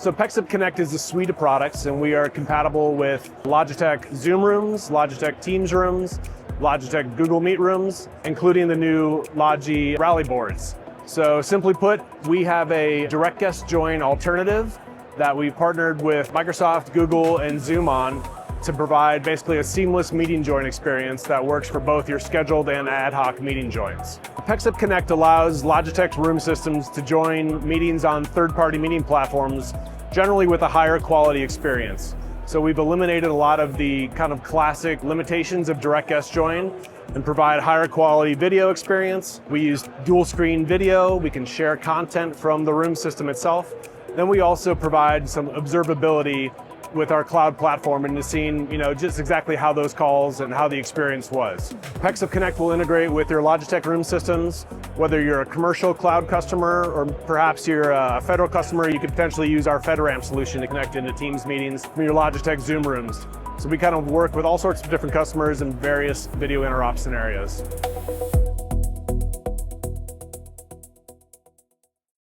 So Pexip Connect is a suite of products, and we are compatible with Logitech Zoom rooms, Logitech Teams rooms, Logitech Google Meet rooms, including the new Logi Rally boards. So simply put, we have a direct guest join alternative that we've partnered with Microsoft, Google, and Zoom on to provide basically a seamless meeting join experience that works for both your scheduled and ad hoc meeting joins. Pexip Connect allows Logitech's room systems to join meetings on third-party meeting platforms, generally with a higher quality experience. So we've eliminated a lot of the kind of classic limitations of direct guest join and provide higher quality video experience. We use dual screen video. We can share content from the room system itself. Then we also provide some observability with our cloud platform and seeing, just exactly how those calls and how the experience was. Pexip Connect will integrate with your Logitech room systems. Whether you're a commercial cloud customer or perhaps you're a federal customer, you could potentially use our FedRAMP solution to connect into Teams meetings from your Logitech Zoom rooms. So we kind of work with all sorts of different customers in various video interop scenarios.